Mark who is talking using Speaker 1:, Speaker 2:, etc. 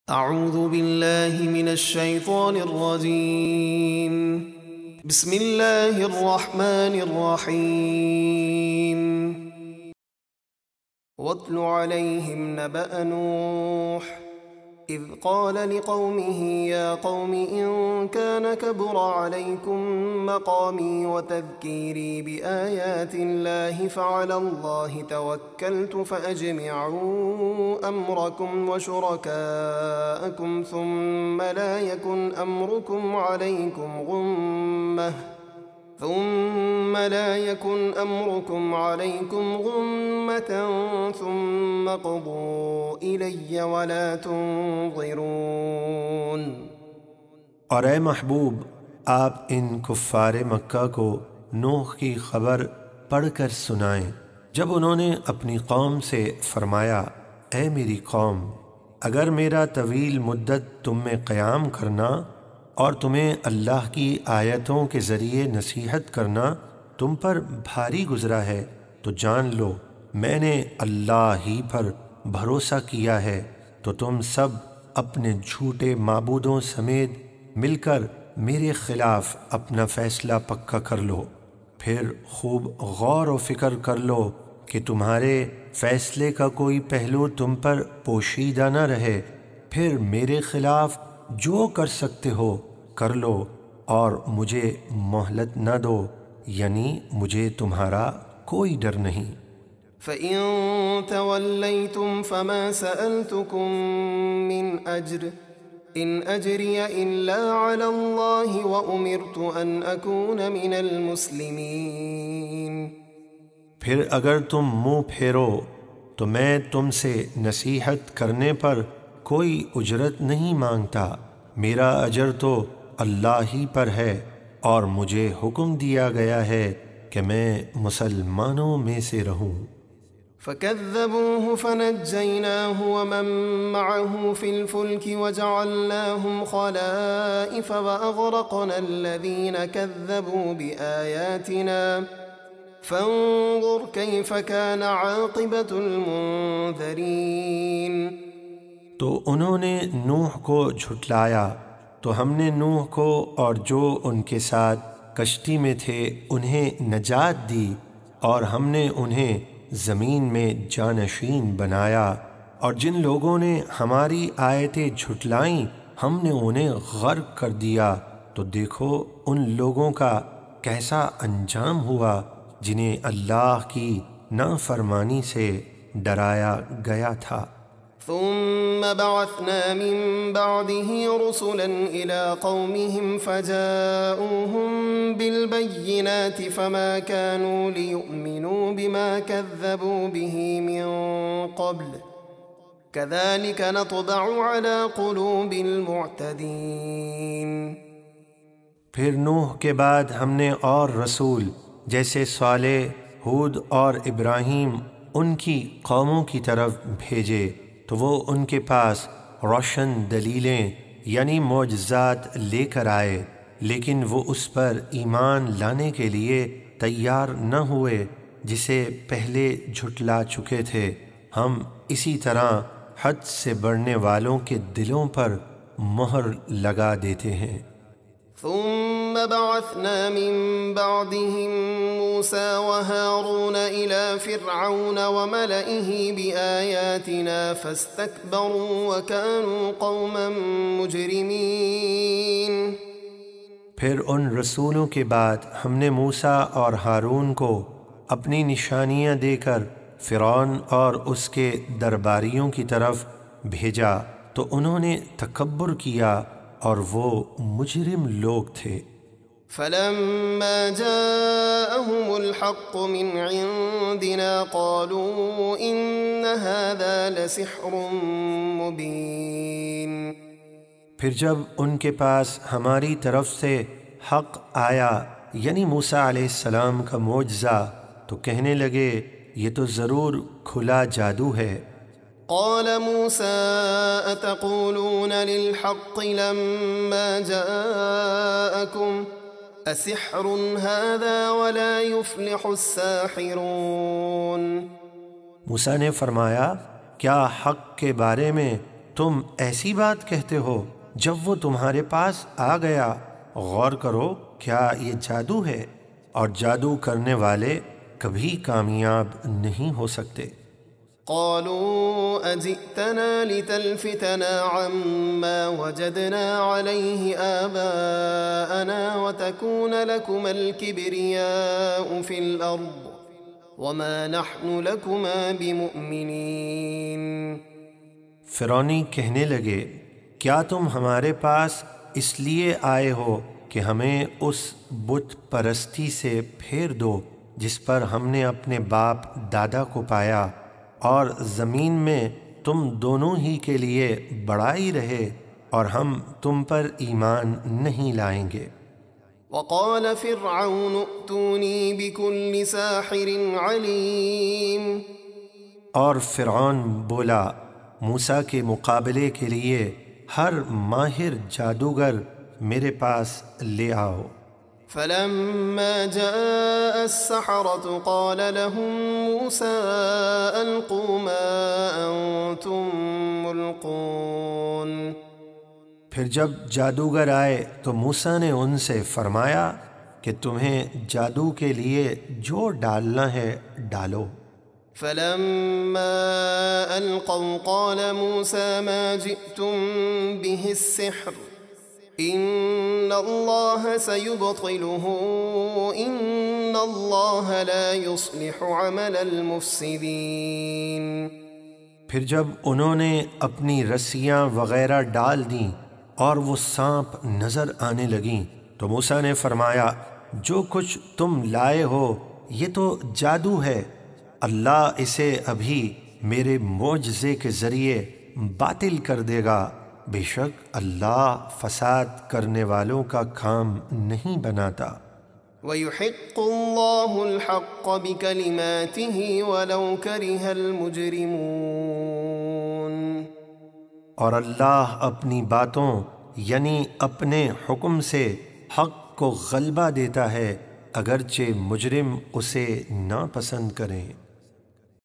Speaker 1: اعوذ باللہ من الشیطان الرجیم بسم اللہ الرحمن الرحیم واتل علیہم نبأ نوح اذ قال لقومه يا قوم إن كان كبر عليكم مقامي وتذكيري بآيات الله فعلى الله توكلت فأجمعوا أمركم وشركاءكم ثم لا يكن أمركم عليكم غمة ثم قضوا إلي ولا تنظرون۔
Speaker 2: اور اے محبوب، آپ ان کفار مکہ کو نوح کی خبر پڑھ کر سنائیں جب انہوں نے اپنی قوم سے فرمایا، اے میری قوم، اگر میرا طویل مدت تم میں قیام کرنا اور تمہیں اللہ کی آیتوں کے ذریعے نصیحت کرنا تم پر بھاری گزرا ہے تو جان لو میں نے اللہ ہی پر بھروسہ کیا ہے، تو تم سب اپنے جھوٹے معبودوں سمیت مل کر میرے خلاف اپنا فیصلہ پکا کر لو، پھر خوب غور و فکر کر لو کہ تمہارے فیصلے کا کوئی پہلو تم پر پوشیدہ نہ رہے، پھر میرے خلاف جو کر سکتے ہو کر لو اور مجھے مہلت نہ دو، یعنی مجھے تمہارا کوئی ڈر نہیں۔
Speaker 1: فَإِن تَوَلَّيْتُمْ فَمَا سَأَلْتُكُم مِّنْ أَجْرٍ إِنْ أَجْرِيَ إِلَّا عَلَى اللَّهِ وَأُمِرْتُ أَنْ أَكُونَ مِنَ الْمُسْلِمِينَ۔
Speaker 2: پھر اگر تم منہ پھیرو تو میں تم سے نصیحت کرنے پر کوئی اجرت نہیں مانگتا، میرا اجر تو اللہ ہی پر ہے اور مجھے حکم دیا گیا ہے کہ میں مسلمانوں میں سے رہوں۔
Speaker 1: فَكَذَّبُوهُ فَنَجَّيْنَاهُ وَمَن مَّعَهُ فِي الْفُلْكِ وَجَعَلْنَاهُمْ خَلَائِفَ وَأَغْرَقْنَا الَّذِينَ كَذَّبُوا بِآيَاتِنَا فَانظُرْ كَيْفَ كَانَ عَاقِبَةُ الْمُنذَرِينَ۔
Speaker 2: تو انہوں نے نوح کو جھٹلایا تو ہم نے نوح کو اور جو ان کے ساتھ کشتی میں تھے انہیں نجات دی، اور ہم نے انہیں زمین میں جانشین بنایا، اور جن لوگوں نے ہماری آیتیں جھٹلائیں ہم نے انہیں غرق کر دیا۔ تو دیکھو ان لوگوں کا کیسا انجام ہوا جنہیں اللہ کی نافرمانی سے ڈرایا گیا تھا۔
Speaker 1: ثم بعثنا من بعده رسلا إلى قومهم فجاءوهم بالبينات فما كانوا ليؤمنوا بما كذبوا به من قبل كذلك نطبع على قلوب المعتدين۔
Speaker 2: پھر نوح کے بعد ہم نے اور رسول جیسے صالح، ہود اور ابراہیم ان کی قوموں کی طرف بھیجے تو وہ ان کے پاس روشن دلیلیں یعنی معجزات لے کر آئے، لیکن وہ اس پر ایمان لانے کے لیے تیار نہ ہوئے جسے پہلے جھٹلا چکے تھے۔ ہم اسی طرح حد سے بڑھنے والوں کے دلوں پر مہر لگا دیتے ہیں۔
Speaker 1: ثم بعثنا من بعدهم موسى وهارون إلى فرعون وملئه بآياتنا فاستكبروا وكانوا قوما مجرمين۔
Speaker 2: پھر ان رسولوں کے بعد ہم نے موسیٰ اور ہارون کو اپنی نشانیاں دے کر فرعون اور اس کے درباریوں کی طرف بھیجا تو انہوں نے تکبر کیا اور وہ مجرم لوگ تھے۔
Speaker 1: فلما جاءهم الحق من عندنا قالوا إن هذا لسحر مبين۔
Speaker 2: پھر جب ان کے پاس ہماری طرف سے حق آیا یعنی موسیٰ علیہ السلام کا معجزہ تو کہنے لگے یہ تو ضرور کھلا جادو ہے۔
Speaker 1: قال موسى أتقولون للحق لما جاءكم أسحر هذا ولا يفلح الساحرون۔
Speaker 2: موسیٰ نے فرمایا کیا حق کے بارے میں تم ایسی بات کہتے ہو جب وہ تمہارے پاس آ گیا؟ غور کرو، کیا یہ جادو ہے؟ اور جادو کرنے والے کبھی کامیاب نہیں ہو سکتے۔
Speaker 1: قالوا أجئتنا لتلفتنا عما وجدنا عليه آباءنا وتكون لكما الكبرياء في الأرض وما نحن لكما بمؤمنين۔
Speaker 2: فرعونی کہنے لگے، کیا تم ہمارے پاس اس لیے آئے ہو کہ ہمیں اس بت پرستی سے پھیر دو جس پر ہم نے اپنے باپ دادا کو پایا، اور زمین میں تم دونوں ہی کے لیے بڑائی رہے، اور ہم تم پر ایمان نہیں لائیں گے۔
Speaker 1: وقال فرعون ائتونی بكل ساحر علیم۔
Speaker 2: اور فرعون بولا، موسیٰ کے مقابلے کے لیے ہر ماہر جادوگر میرے پاس لے آؤ۔
Speaker 1: فلما جاء السحرة قال لهم موسى ألقوا ما أنتم ملقون۔
Speaker 2: پھر جب جادوگر آئے تو موسیٰ نے ان سے فرمایا کہ تمہیں جادو کے لیے جو ڈالنا ہے ڈالو۔
Speaker 1: فلما ألقوا قال موسى ما جئتم به السحر إن الله سيبطله إن الله لا يصلح عمل المفسدين۔
Speaker 2: پھر جب انہوں نے اپنی رسیاں وغیرہ ڈال دیں اور وہ سانپ نظر آنے لگیں تو موسیٰ نے فرمایا، جو کچھ تم لائے ہو یہ تو جادو ہے، اللہ اسے ابھی میرے معجزے کے ذریعے باطل کر دے گا، بے شک اللہ فساد کرنے والوں کا کام نہیں بناتا۔
Speaker 1: وَيُحِقُّ اللَّهُ الْحَقَّ بِكَلِمَاتِهِ وَلَوْ كَرِهَ الْمُجْرِمُونَ۔
Speaker 2: اور اللہ اپنی باتوں یعنی اپنے حکم سے حق کو غلبہ دیتا ہے اگرچہ مجرم اسے ناپسند کریں۔